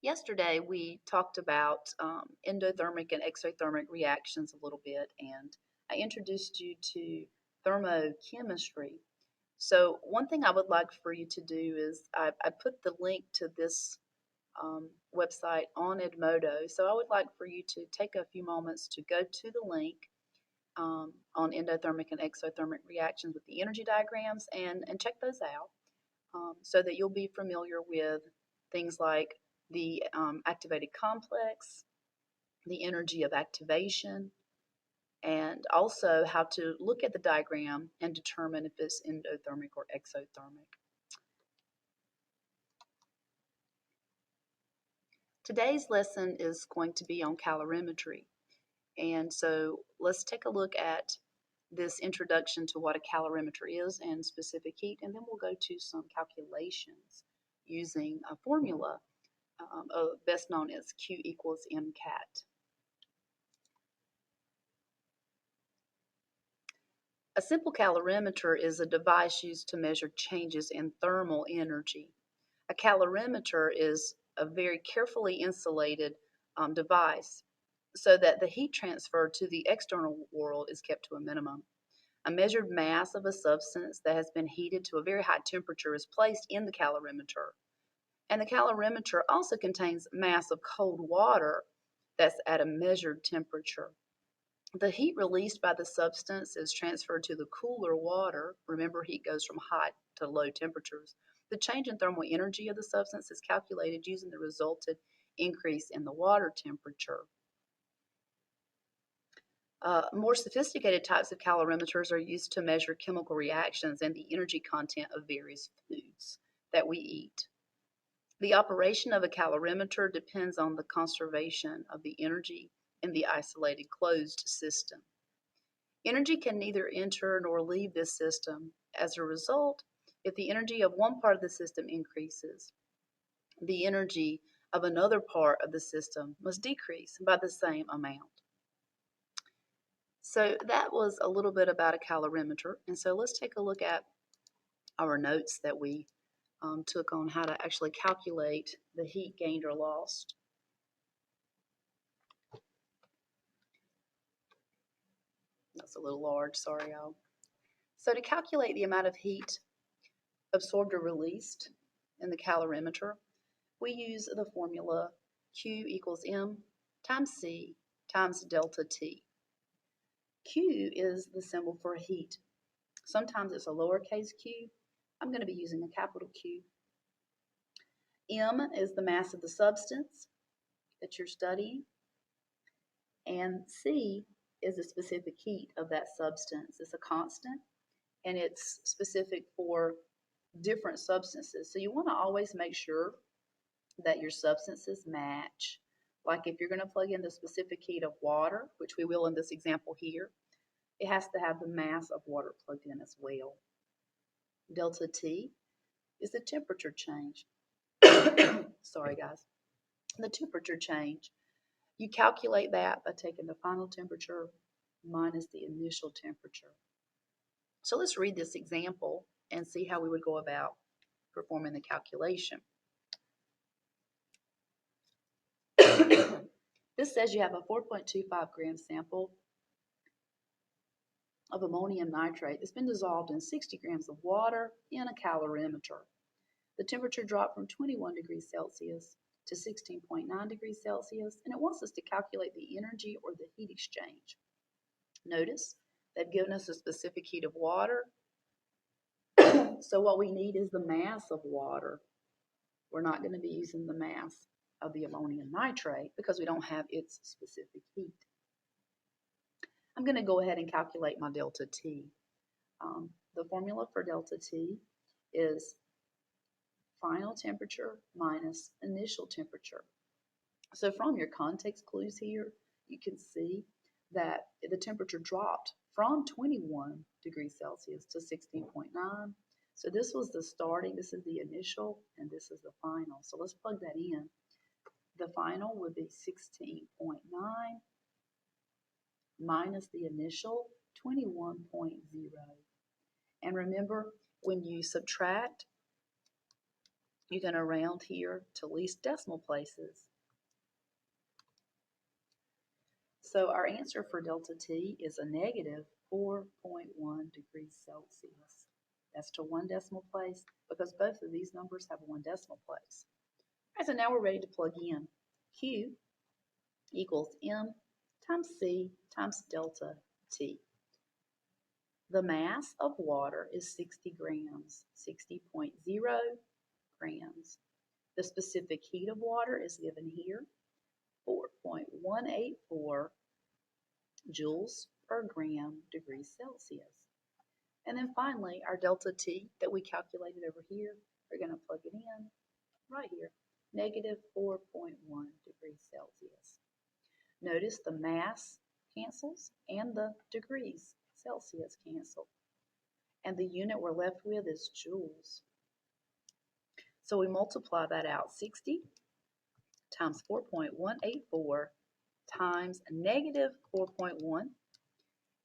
Yesterday we talked about endothermic and exothermic reactions a little bit, and I introduced you to thermochemistry. So one thing I would like for you to do is I put the link to this website on Edmodo. So I would like for you to take a few moments to go to the link on endothermic and exothermic reactions with the energy diagrams and check those out so that you'll be familiar with things like the activated complex, the energy of activation, and also how to look at the diagram and determine if it's endothermic or exothermic. Today's lesson is going to be on calorimetry. And so let's take a look at this introduction to what a calorimeter is and specific heat, and then we'll go to some calculations using a formula best known as Q equals MCAT. A simple calorimeter is a device used to measure changes in thermal energy. A calorimeter is a very carefully insulated device so that the heat transfer to the external world is kept to a minimum. A measured mass of a substance that has been heated to a very high temperature is placed in the calorimeter. And the calorimeter also contains mass of cold water that's at a measured temperature. The heat released by the substance is transferred to the cooler water. Remember, heat goes from hot to low temperatures. The change in thermal energy of the substance is calculated using the resulted increase in the water temperature. More sophisticated types of calorimeters are used to measure chemical reactions and the energy content of various foods that we eat. The operation of a calorimeter depends on the conservation of the energy in the isolated closed system. Energy can neither enter nor leave this system. As a result, if the energy of one part of the system increases, the energy of another part of the system must decrease by the same amount. So that was a little bit about a calorimeter. And so let's take a look at our notes that we took on how to actually calculate the heat gained or lost. That's a little large, sorry y'all. So to calculate the amount of heat absorbed or released in the calorimeter, we use the formula Q equals M times C times delta T. Q is the symbol for heat. Sometimes it's a lowercase q. I'm going to be using a capital Q. M is the mass of the substance that you're studying. And C is the specific heat of that substance. It's a constant, and it's specific for different substances. So you want to always make sure that your substances match. Like if you're going to plug in the specific heat of water, which we will in this example here, it has to have the mass of water plugged in as well. Delta T is the temperature change. Sorry, guys. The temperature change. You calculate that by taking the final temperature minus the initial temperature. So let's read this example and see how we would go about performing the calculation. This says you have a 4.25 gram sample of ammonium nitrate that's been dissolved in 60 grams of water in a calorimeter. The temperature dropped from 21 degrees Celsius to 16.9 degrees Celsius, and it wants us to calculate the energy or the heat exchange. Notice they've given us a specific heat of water, so what we need is the mass of water. We're not going to be using the mass of the ammonium nitrate because we don't have its specific heat. I'm going to go ahead and calculate my delta T. The formula for delta T is final temperature minus initial temperature. So from your context clues here, you can see that the temperature dropped from 21 degrees Celsius to 16.9. So this was the starting, this is the initial, and this is the final. So let's plug that in. The final would be 16.9 minus the initial 21.0. And remember, when you subtract you're going to round here to least decimal places. So our answer for delta T is a negative 4.1 degrees Celsius. That's to 1 decimal place because both of these numbers have 1 decimal place. All right, so now we're ready to plug in. Q equals M times C times delta T. The mass of water is 60 grams, 60.0 grams. The specific heat of water is given here, 4.184 joules per gram degrees Celsius. And then finally, our delta T that we calculated over here, we're going to plug it in right here, negative 4.1 degrees Celsius. Notice the mass cancels and the degrees Celsius cancel. And the unit we're left with is joules. So we multiply that out, 60 times 4.184 times negative 4.1,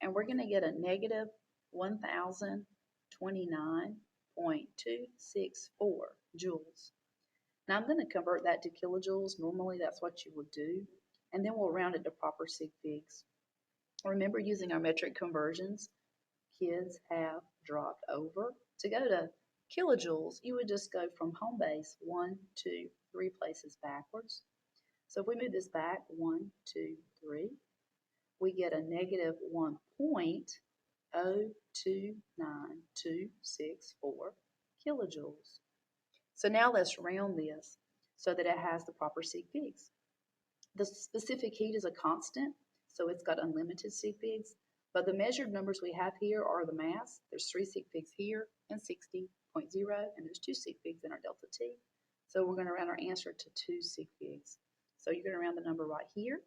and we're going to get a negative 1,029.264 joules. Now I'm going to convert that to kilojoules. Normally that's what you would do, and then we'll round it to proper sig figs. Remember, using our metric conversions, kids have dropped over. To go to kilojoules, you would just go from home base 1, 2, 3 places backwards. So if we move this back 1, 2, 3, we get a negative 1.029264 kilojoules. So now let's round this so that it has the proper sig figs. The specific heat is a constant, so it's got unlimited sig figs, but the measured numbers we have here are the mass. There's 3 sig figs here and 60.0, and there's 2 sig figs in our delta T. So we're going to round our answer to 2 sig figs. So you're going to round the number right here,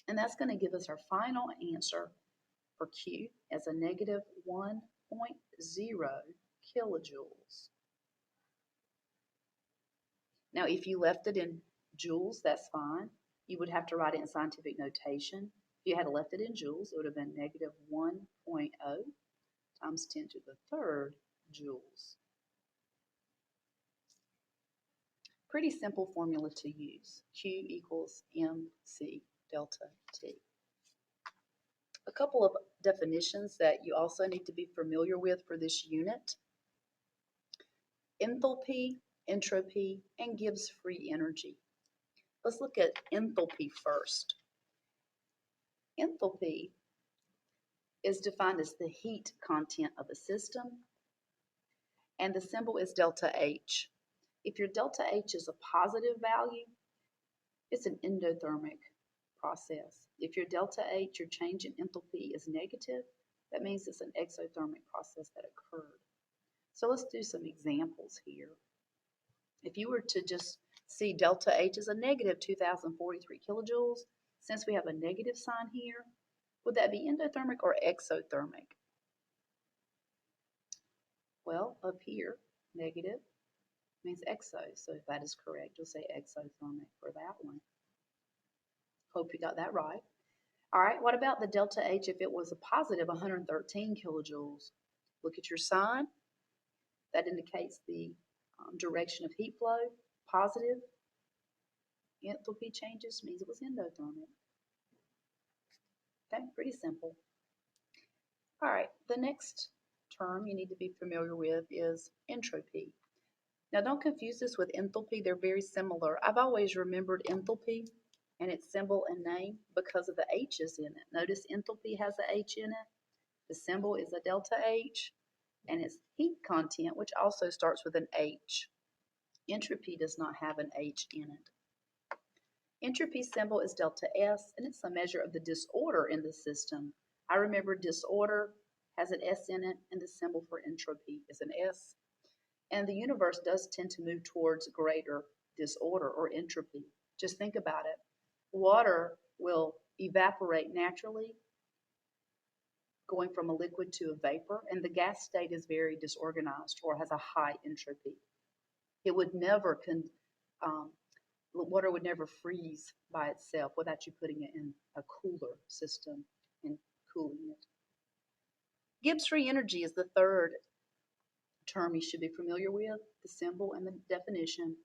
and that's going to give us our final answer for Q as a negative 1.0 kilojoules. Now, if you left it in joules, that's fine. You would have to write it in scientific notation. If you had left it in joules, it would have been negative 1.0 times 10 to the third joules. Pretty simple formula to use. Q equals MC delta T. A couple of definitions that you also need to be familiar with for this unit. Enthalpy, entropy, and Gibbs free energy. Let's look at enthalpy first. Enthalpy is defined as the heat content of a system, and the symbol is delta H. If your delta H is a positive value, it's an endothermic process. If your delta H, your change in enthalpy, is negative, that means it's an exothermic process that occurred. So let's do some examples here. If you were to just see delta H as a negative 2,043 kilojoules, since we have a negative sign here, would that be endothermic or exothermic? Well, up here, negative means exo, so if that is correct, you'll say exothermic for that one. Hope you got that right. All right, what about the delta H if it was a positive 113 kilojoules? Look at your sign. That indicates the direction of heat flow. Positive enthalpy changes means it was endothermic. Okay, pretty simple. All right, the next term you need to be familiar with is entropy. Now don't confuse this with enthalpy, they're very similar. I've always remembered enthalpy and its symbol and name because of the H's in it. Notice enthalpy has an H in it. The symbol is a delta H, and its heat content, which also starts with an H. Entropy does not have an H in it. Entropy symbol is delta S, and it's a measure of the disorder in the system. I remember disorder has an S in it, and the symbol for entropy is an S. And the universe does tend to move towards greater disorder or entropy. Just think about it. Water will evaporate naturally, going from a liquid to a vapor, and the gas state is very disorganized or has a high entropy. It would never, water would never freeze by itself without you putting it in a cooler system and cooling it. Gibbs free energy is the third term you should be familiar with. the symbol and the definition